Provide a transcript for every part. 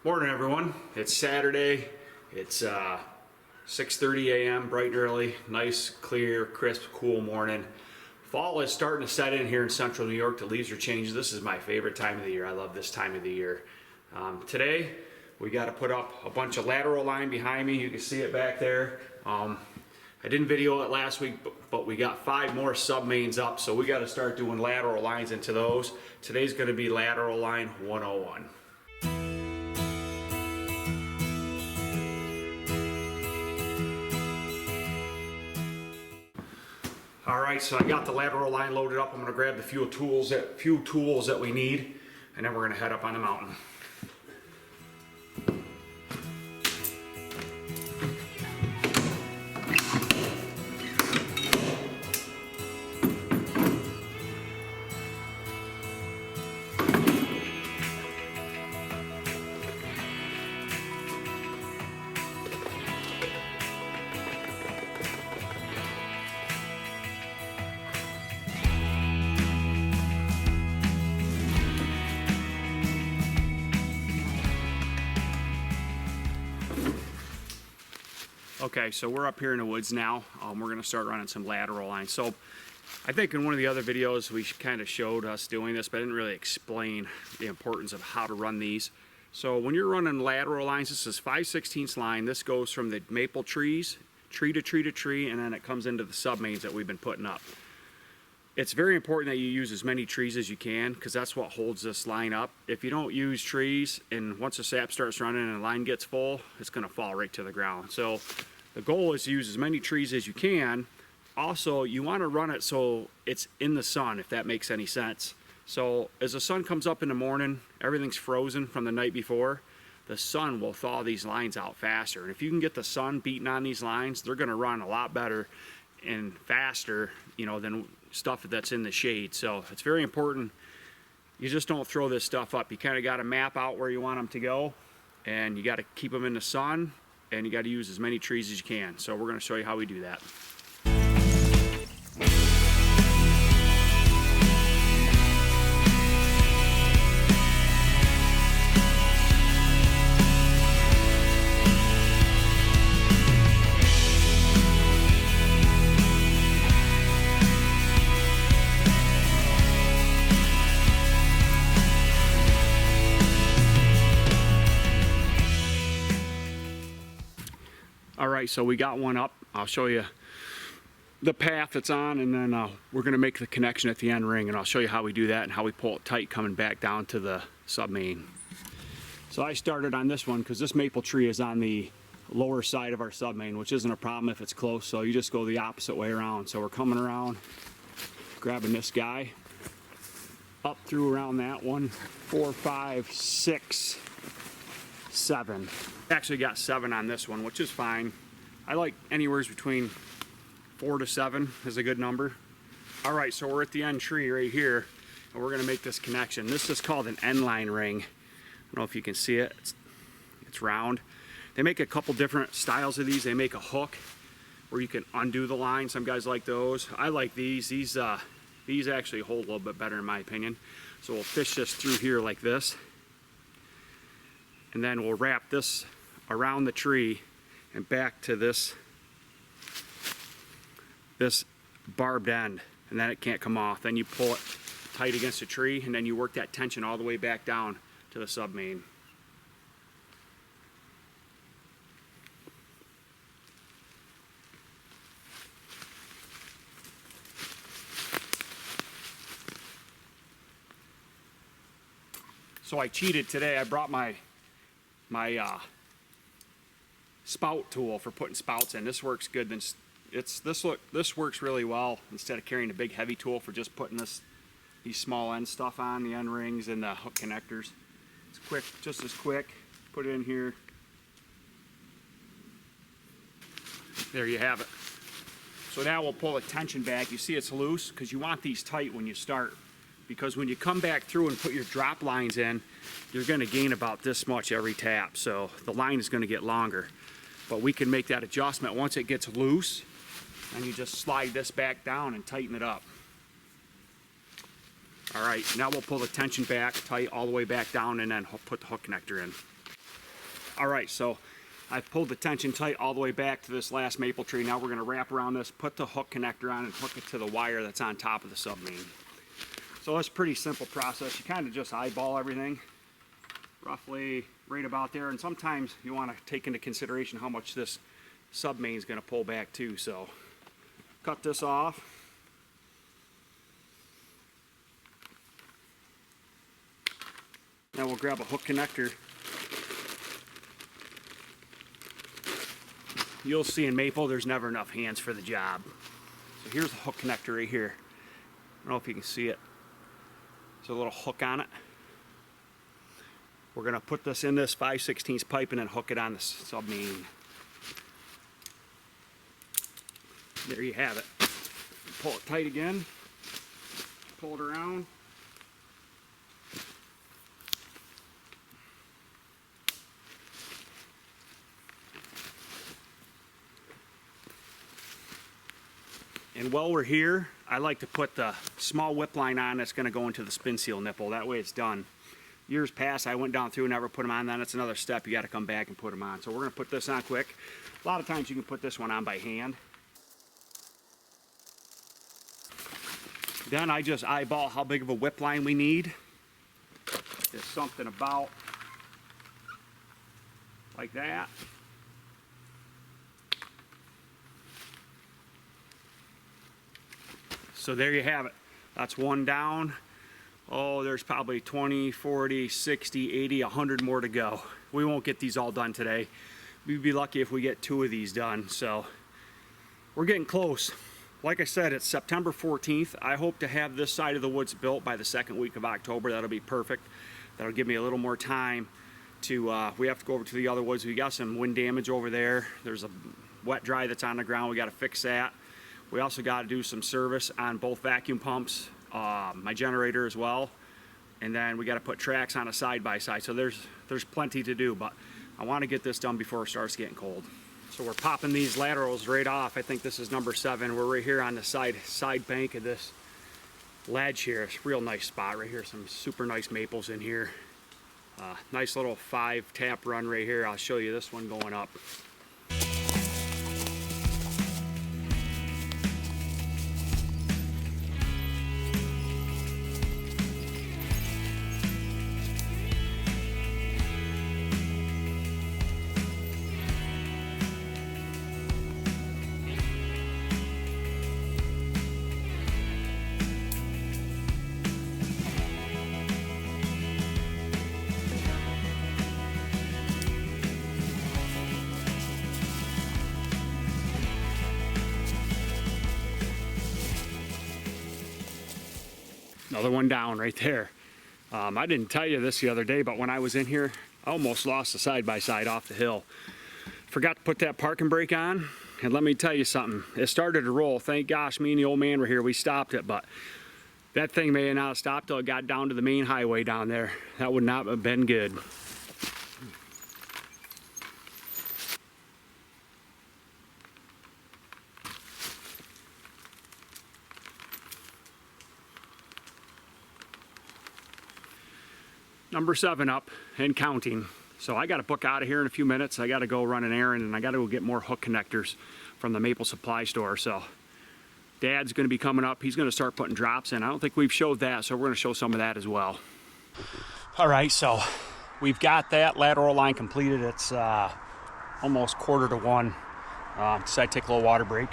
Morning everyone, it's Saturday, it's 6:30 a.m. bright and early, nice, clear, crisp, cool morning. Fall is starting to set in here in central New York. The leaves are changing. This is my favorite time of the year. I love this time of the year. Today we got to put up a bunch of lateral line behind me. You can see it back there. I didn't video it last week, but we got 5 more sub mains up, so we got to start doing lateral lines into those. Today's going to be lateral line 101. Alright, so I got the lateral line loaded up. I'm going to grab the few tools that we need, and then we're going to head up on the mountain. Okay, so we're up here in the woods now. We're going to start running some lateral lines. So I think in one of the other videos we kind of showed us doing this, but I didn't really explain the importance of how to run these. So when you're running lateral lines, this is 5/16 line. This goes from the maple trees, tree to tree to tree, and then it comes into the sub mains that we've been putting up. It's very important that you use as many trees as you can, because that's what holds this line up. If you don't use trees, and once the sap starts running and the line gets full, it's going to fall right to the ground. So the goal is to use as many trees as you can. Also, you want to run it so it's in the sun, if that makes any sense. So as the sun comes up in the morning, everything's frozen from the night before. The sun will thaw these lines out faster. And if you can get the sun beating on these lines, they're going to run a lot better and faster, than stuff that's in the shade. So it's very important. You just don't throw this stuff up. You kind of got to map out where you want them to go, and you got to keep them in the sun, and you got to use as many trees as you can. So we're going to show you how we do that. Alright, so we got one up. I'll show you the path it's on, and then we're going to make the connection at the end ring, and I'll show you how we do that and how we pull it tight coming back down to the sub main. So I started on this one because this maple tree is on the lower side of our sub main, which isn't a problem if it's close, so you just go the opposite way around. So we're coming around, grabbing this guy, up through around that one, 4, 5, 6, 7. Actually got 7 on this one, which is fine. I like anywhere between 4 to 7 is a good number. Alright, so we're at the end tree right here, and we're going to make this connection. This is called an end line ring. I don't know if you can see it. It's round. They make a couple different styles of these. They make a hook where you can undo the line. Some guys like those. I like these. These actually hold a little bit better in my opinion. So we'll fish this through here like this, and then we'll wrap this around the tree and back to this barbed end, and then it can't come off. Then you pull it tight against the tree, and then you work that tension all the way back down to the sub main. So I cheated today. I brought my spout tool for putting spouts in. This works good. This works really well instead of carrying a big heavy tool for just putting these small end stuff on, the end rings and the hook connectors. It's quick, just as quick. Put it in here. There you have it. So now we'll pull the tension back. You see it's loose because you want these tight when you start, because when you come back through and put your drop lines in, you're going to gain about this much every tap, so the line is going to get longer. But we can make that adjustment once it gets loose, and you just slide this back down and tighten it up. All right, now we'll pull the tension back tight all the way back down and then put the hook connector in. All right, so I've pulled the tension tight all the way back to this last maple tree. Now we're gonna wrap around this, put the hook connector on and hook it to the wire that's on top of the sub main. So that's a pretty simple process. You kind of just eyeball everything roughly right about there. And sometimes you want to take into consideration how much this sub main is gonna pull back too. So cut this off. Now we'll grab a hook connector. You'll see in maple there's never enough hands for the job. So here's the hook connector right here. I don't know if you can see it. There's a little hook on it. We're gonna put this in this 5/16 pipe and then hook it on the sub main. There you have it. Pull it tight again. Pull it around. And while we're here, I like to put the small whip line on that's going to go into the spin seal nipple. That way it's done. Years past, I went down through and never put them on. Then it's another step. You got to come back and put them on. So we're going to put this on quick. A lot of times you can put this one on by hand. Then I just eyeball how big of a whip line we need. It's something about like that. So there you have it. That's one down. Oh, there's probably 20, 40, 60, 80, 100 more to go. We won't get these all done today. We'd be lucky if we get 2 of these done. So we're getting close. Like I said, it's September 14th. I hope to have this side of the woods built by the second week of October. That'll be perfect. That'll give me a little more time to, we have to go over to the other woods. We got some wind damage over there. There's a wet dry that's on the ground. We got to fix that. We also got to do some service on both vacuum pumps, my generator as well, and then we got to put tracks on a side-by-side. So there's plenty to do, but I want to get this done before it starts getting cold. So we're popping these laterals right off. I think this is number 7. We're right here on the side bank of this ledge here. It's a real nice spot right here. Some super nice maples in here. Nice little 5-tap run right here. I'll show you this one going up. Another one down right there. I didn't tell you this the other day, but when I was in here, I almost lost the side-by-side off the hill. Forgot to put that parking brake on, and let me tell you something. It started to roll. Thank gosh me and the old man were here. We stopped it, but that thing may not have stopped till it got down to the main highway down there. That would not have been good. Number 7 up and counting. So I got to book out of here in a few minutes. I got to go run an errand and I got to go get more hook connectors from the Maple Supply Store. So Dad's going to be coming up. He's going to start putting drops in. I don't think we've showed that, so we're going to show some of that as well. All right, so we've got that lateral line completed. It's almost 1:45. Decided to take a little water break.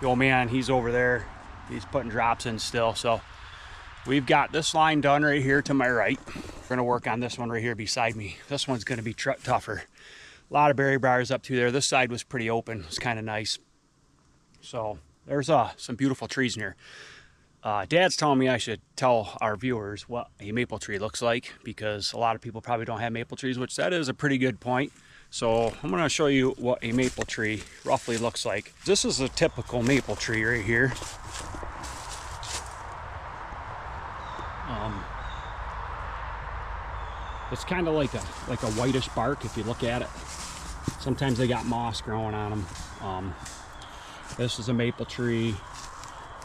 The old man, he's over there. He's putting drops in still. So we've got this line done right here to my right. We're going to work on this one right here beside me. This one's going to be tougher. A lot of berry briars up through there. This side was pretty open. It's kind of nice. So there's some beautiful trees in here. Dad's telling me I should tell our viewers what a maple tree looks like, because a lot of people probably don't have maple trees, which that is a pretty good point. So I'm going to show you what a maple tree roughly looks like. This is a typical maple tree right here. It's kind of like a whitish bark if you look at it. Sometimes they got moss growing on them. This is a maple tree.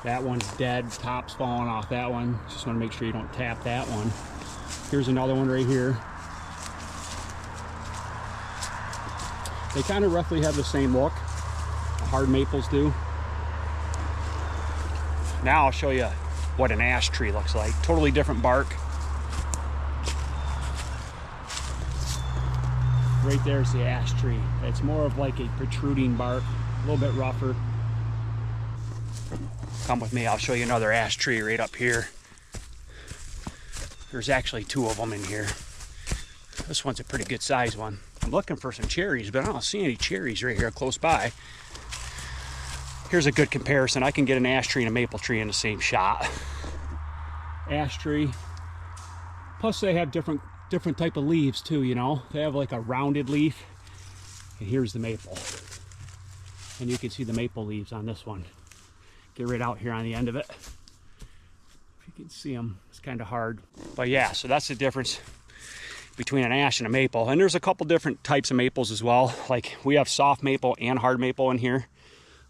That one's dead, top's falling off that one. Just want to make sure you don't tap that one. Here's another one right here. They kind of roughly have the same look. The hard maples do. Now I'll show you what an ash tree looks like. Totally different bark. Right there's the ash tree. It's more of like a protruding bark, a little bit rougher. Come with me, I'll show you another ash tree right up here. There's actually 2 of them in here. This one's a pretty good size one. I'm looking for some cherries, but I don't see any cherries right here close by. Here's a good comparison. I can get an ash tree and a maple tree in the same shot. Ash tree. Plus they have different type of leaves too, you know. They have like a rounded leaf. And here's the maple. And you can see the maple leaves on this one. Get right out here on the end of it. If you can see them, it's kind of hard. But yeah, so that's the difference between an ash and a maple. And there's a couple different types of maples as well. Like we have soft maple and hard maple in here.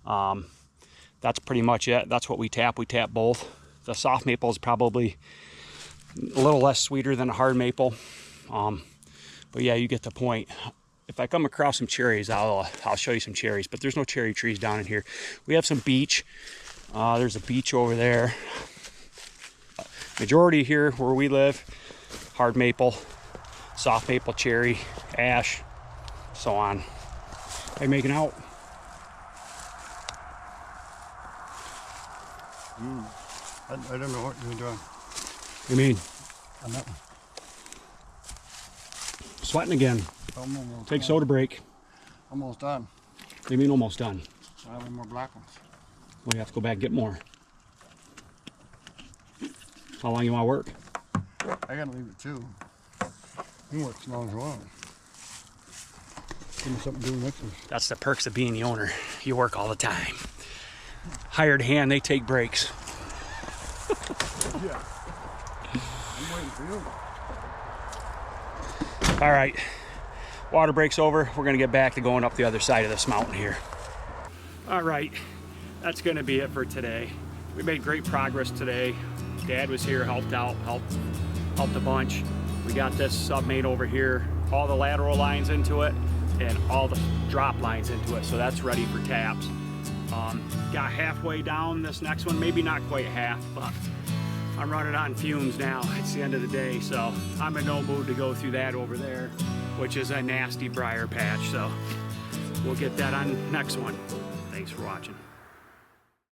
That's pretty much it. That's what we tap. We tap both. The soft maple is probably a little less sweeter than a hard maple. But yeah, you get the point. If I come across some cherries, I'll show you some cherries, but there's no cherry trees down in here. We have some beech. There's a beech over there. Majority here where we live, hard maple, soft maple, cherry, ash, so on. Are you making out? I don't know what you're doing. You mean? On that one. Sweating again. Take soda break. Almost done. What do you mean almost done? I have more black ones. Well, you have to go back and get more. How long you want to work? I gotta leave it too. You work as long as you want. Give me something to do next one. That's the perks of being the owner. You work all the time. Hired hand, they take breaks. Yeah. I'm waiting for you. All right, water break's over. We're gonna get back to going up the other side of this mountain here. All right, that's gonna be it for today. We made great progress today. Dad was here, helped a bunch. We got this sub main over here, all the lateral lines into it, and all the drop lines into it, so that's ready for taps. Got halfway down this next one, maybe not quite half, but I'm running on fumes now. It's the end of the day, so I'm in no mood to go through that over there, which is a nasty briar patch, so we'll get that on next one. Thanks for watching.